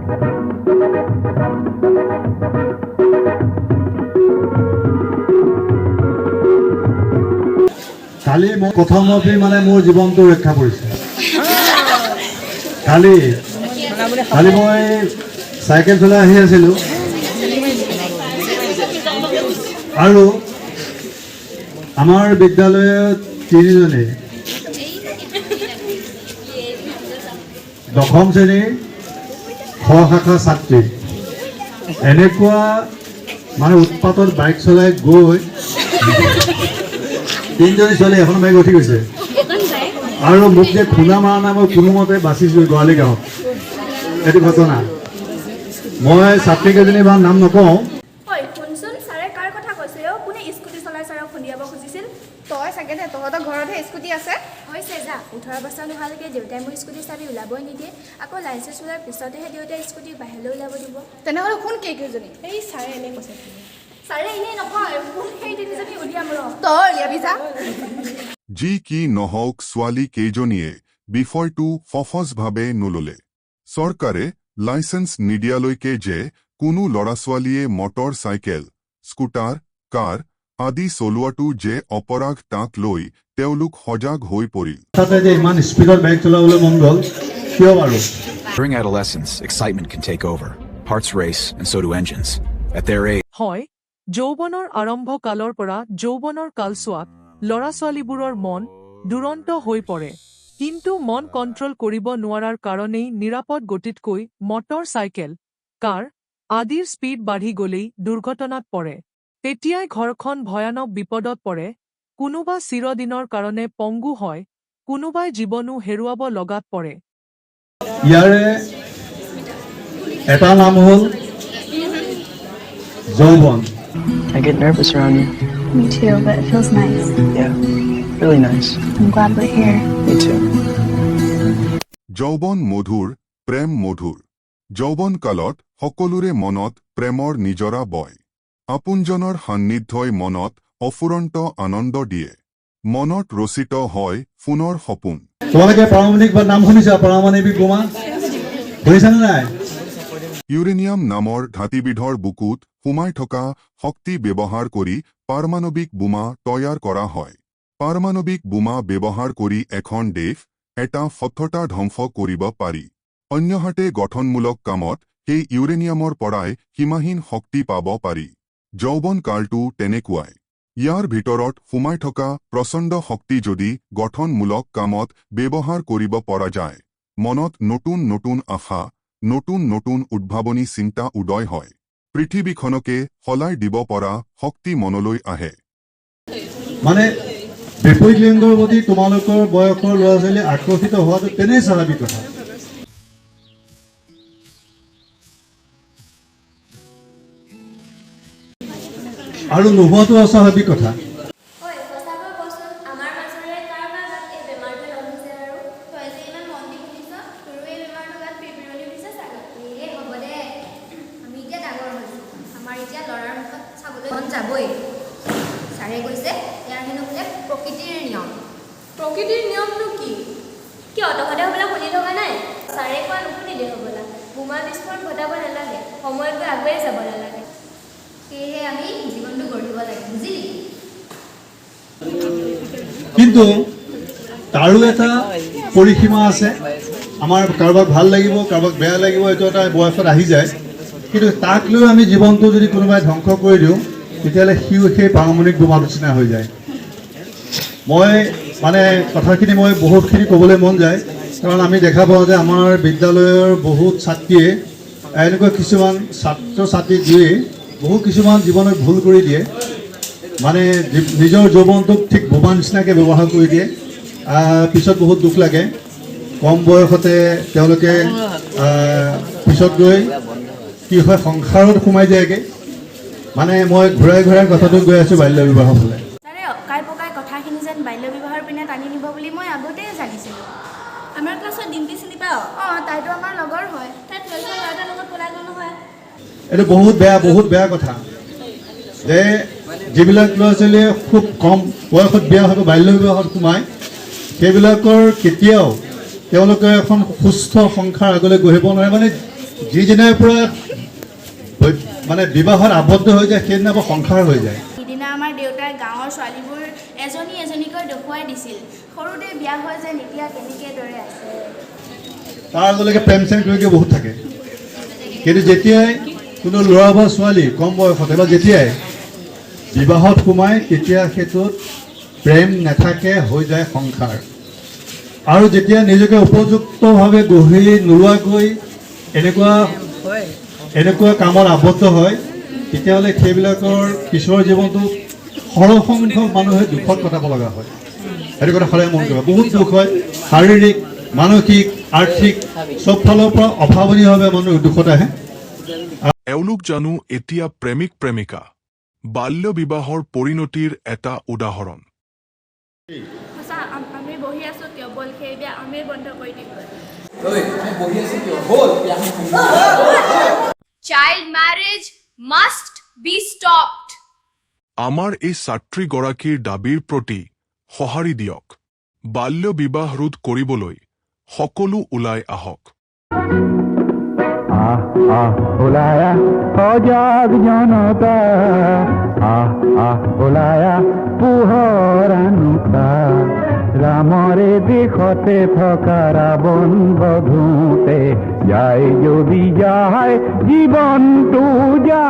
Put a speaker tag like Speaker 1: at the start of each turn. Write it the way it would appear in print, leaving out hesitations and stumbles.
Speaker 1: কালি মই প্ৰথমতে মানে মোৰ জীৱনটো ৰক্ষা কৰিছে। কালি মই চাইকেল চলাই আহি আছিলোঁ আৰু আমাৰ বিদ্যালয়ত তিনিজনী দশম শ্ৰেণীৰ খ শাখা ছাত্ৰী এনেকুৱা মানে উৎপাতত বাইক চলাই গৈ তিনিজনী ছোৱালী এখন বাইক উঠি গৈছে আৰু মোক যে খুন্দা মাৰা নাই মই কোনোমতে বাচিছোঁ গোৱালি গাঁৱত। এইটো ঘটনা মই ছাত্ৰীকেইজনী বা নাম নকওঁ।
Speaker 2: শুনচোন ছাৰে কাৰ কথা কৈছে কোনে স্কুটি চলাই ছাৰক খুন্দিয়াব খুজিছিল?
Speaker 3: তই চাগে দে, তহঁতৰ ঘৰতহে স্কুটি আছে।
Speaker 2: হৈছে যা 18 বছৰ নোহোৱালৈকে দেউতাই মোৰ স্কুটিৰ চাবি ওলাবই নিদিয়ে। আকৌ লাইচেঞ্চ ওলোৱাৰ পিছতহে দেউতাই স্কুটি বাহিৰলৈ ওলাব দিব।
Speaker 3: তেনেহ'লে কোন কেইজনী?
Speaker 2: এই ছাৰে এনেই কৈছে। ছাৰে এনেই নকয়, কোন সেই তিনিজনী উলিয়াম ৰ।
Speaker 3: তই উলিয়াবি যা।
Speaker 4: যি কি নহওক ছোৱালী কেইজনীয়ে বিষয়টো সহজভাৱে নললে। চৰকাৰে লাইচেন্স নিদিয়ালৈকে যে কোনো ল'ৰা ছোৱালীয়ে মটৰ চাইকেল, স্কুটাৰ, কাৰ আদি চলোৱাটো যে অপৰাধ তাক লৈ তেওঁলোক সজাগ হৈ পৰিল।
Speaker 1: তাতে যে ইমান স্পীডত বাইক চলাবলৈ মন গ'ল কিয় বাৰু?
Speaker 5: During adolescence, excitement can take over. Hearts race, and so do engines. At their age,
Speaker 6: হয়, যৌৱনৰ আৰম্ভ কালৰ পৰা যৌৱনৰ কালছোৱাত ল'ৰা ছোৱালীবোৰৰ মন দুৰন্ত হৈ পৰে। কিন্তু মন কণ্ট্ৰল কৰিব নোৱাৰাৰ কাৰণেই নিৰাপদ গতিতকৈ মটৰ চাইকেল, কাৰ আদিৰ স্পীড বাঢ়ি গ'লেই দুৰ্ঘটনাত পৰে। তেতিয়াই ঘৰখন ভয়ানক বিপদত পৰে। কোনোবা চিৰদিনৰ কাৰণে পংগু হয়, কোনোবাই জীৱনো হেৰুৱাব লগাত পৰে।
Speaker 1: ইয়াৰে এটা নাম হ'ল যৌৱন।
Speaker 7: I get nervous around you.
Speaker 8: Me too, but it feels nice.
Speaker 7: Yeah, really nice.
Speaker 8: I'm glad we're here.
Speaker 7: Me too.
Speaker 4: যৌৱন মধুৰ, প্ৰেম মধুৰ। যৌৱন কালত সকলোৰে মনত প্ৰেমৰ নিজৰা বয়। আপোনজনৰ সান্নিধ্যই মনত অফুৰন্ত আনন্দ দিয়ে। মনত ৰচিত হয় সোণৰ সপোন।
Speaker 1: তোমালোকে পাৰমাণৱিক বা নাম শুনিছা? পাৰমাণৱিক বোমা শুনিছানে নাই?
Speaker 4: ইউৰেনিয়াম নামৰ ধাতুবিধৰ বুকুত সোমাই থকা শক্তি ব্যৱহাৰ কৰি পাৰমাণৱিক বোমা তৈয়াৰ কৰা হয়। পাৰমাণৱিক বোমা ব্যৱহাৰ কৰি এখন দেশ এটা সত্যতা ধ্বংস কৰিব পাৰি। অন্যহাতে গঠনমূলক কামত সেই ইউৰেনিয়ামৰ পৰাই সীমাহীন শক্তি পাব পাৰি। যৌৱন কালটো তেনেকুৱাই। ইয়াৰ ভিতৰত সোমাই থকা প্ৰচণ্ড শক্তি যদি গঠনমূলক কামত ব্যৱহাৰ কৰিব পৰা যায়, মনত নতুন নতুন আশা, নতুন নতুন উদ্ভাৱনী চিন্তা উদয় হয়। পৃথিৱীখনকে সলাই দিব পৰা শক্তি মনলৈ আহে।
Speaker 1: মানে বিপৰীত লিংগৰ প্ৰতি তোমালোকৰ বয়সৰ ল'ৰা ছোৱালী আকৰ্ষিত হোৱাটো তেনেই স্বাভাৱিক কথা। আৰু নোহোৱাটো অস্বাভাৱিক কথা।
Speaker 2: যাবই ছাৰে কৈছে ইয়াৰ হেনো বোলে প্ৰকৃতিৰ নিয়ম।
Speaker 3: প্ৰকৃতিৰ নিয়মটো কি?
Speaker 2: কিয় তহঁতে হ'বলা শুনি থকা নাই? ছাৰে কোৱা নুশুনিলে হ'বলা বোমা বিস্ফোৰণ ঘটাব নালাগে, সময়ত গৈ আগুৱাই যাব নালাগে। সেয়েহে আমি জীৱনটো গঢ়িব লাগে, বুজিলি?
Speaker 1: কিন্তু তাৰো এটা পৰিসীমা আছে। আমাৰ কাৰোবাক ভাল লাগিব, কাৰোবাক বেয়া লাগিব, এইটো এটা বয়সত আহি যায়। কিন্তু তাক লৈ আমি জীৱনটো যদি কোনোবাই ধ্বংস কৰি দিওঁ তেতিয়াহ'লে সিও সেই পাৰমাণৱিক বোমা নিচিনা হৈ যায়। মই মানে কথাখিনি মই বহুতখিনি ক'বলৈ মন যায়, কাৰণ আমি দেখা পাওঁ যে আমাৰ বিদ্যালয়ৰ বহুত ছাত্ৰীয়ে এনেকুৱা কিছুমান ছাত্ৰ ছাত্ৰী দিয়ে বহু কিছুমান জীৱনত ভুল কৰি দিয়ে। মানে নিজৰ যৌৱনটোক ঠিক বোমা নিচিনাকৈ ব্যৱহাৰ কৰি দিয়ে। পিছত বহুত দুখ লাগে। কম বয়সতে তেওঁলোকে পিছত গৈ কি হয় সংসাৰত সোমাই যায়গৈ। মানে মই ঘূৰাই ঘূৰাই কথাটো গৈ আছোঁ বাল্য বিবাহৰ ফালে।
Speaker 2: ছাৰে অকাই পকাই কথাখিনি যেন বাল্য বিবাহৰ পিনে টানি নিব বুলি মই আগতেই জানিছিলোঁ। আমাৰ ক্লাছত ডিম্পি চিনি পাওঁ?
Speaker 3: অঁ, তাইতো আমাৰ লগৰ হয়।
Speaker 2: তাই 12ৰ ল'ৰা এটাৰ লগত পলাই গ'ল নহয়।
Speaker 1: এইটো বহুত বেয়া কথা যে যিবিলাক ল'ৰা ছোৱালীয়ে খুব কম বয়সত বিয়া হৈ বাল্য বিবাহত সোমায়, সেইবিলাকৰ কেতিয়াও তেওঁলোকে এখন সুস্থ সংসাৰ আগলৈ গঢ়িব নোৱাৰে। মানে যিদিনাৰ পৰা মানে বিবাহত আবদ্ধ হৈ যায় সেইদিনাৰ পৰা সংসাৰ হৈ যায়।
Speaker 3: সিদিনা আমাৰ দেউতাই গাঁৱৰ ছোৱালীবোৰ এজনী এজনীকৈ দেখুৱাই দিছিল সৰুতে বিয়া হৈ যায় এতিয়া কেনেকৈ দৰে আছে।
Speaker 1: তাৰ আগলৈকে প্ৰেম চেম কৰি বহুত থাকে, কিন্তু যেতিয়াই কোনো ল'ৰা বা ছোৱালী কম বয়সতে বা যেতিয়াই বিবাহত সোমায় তেতিয়া সেইটোত প্ৰেম নাথাকে, হৈ যায় সংসাৰ। আৰু যেতিয়া নিজকে উপযুক্তভাৱে গঢ়ি নোলোৱাকৈ এনেকুৱা কামত আবদ্ধ হয় তেতিয়াহ'লে সেইবিলাকৰ পিছৰ জীৱনটো সৰহসংখ্যক মানুহে দুখত কটাব লগা হয়। সেইটো কথা সদায় মন কৰিব, বহুত দুখ হয়, শাৰীৰিক, মানসিক, আৰ্থিক চব ফালৰ পৰা অভাৱনীয়ভাৱে মানুহ দুখত আহে।
Speaker 9: এওঁলোক জানো এতিয়া প্ৰেমিক প্ৰেমিকা বাল্য বিবাহৰ পৰিণতিৰ এটা উদাহৰণ।
Speaker 3: সঁচা আমি বহি আছোঁ কিয় বল সেই বিয়া আমি বন্ধ কৰি দিম।
Speaker 2: Child marriage must be stopped.
Speaker 9: আমাৰ এই ছাত্ৰীগৰাকীৰ দাবীৰ প্ৰতি সঁহাৰি দিয়ক। বাল্য বিবাহ ৰোধ কৰিবলৈ সকলো ওলাই আহক।
Speaker 10: ওলায়া সজাগ জনতা, ওলায়া পোহৰ আনুকা, ৰামৰে দেশতে থকা ৰাৱণ বধূতে যায় যদি যায় জীৱনটো যায়।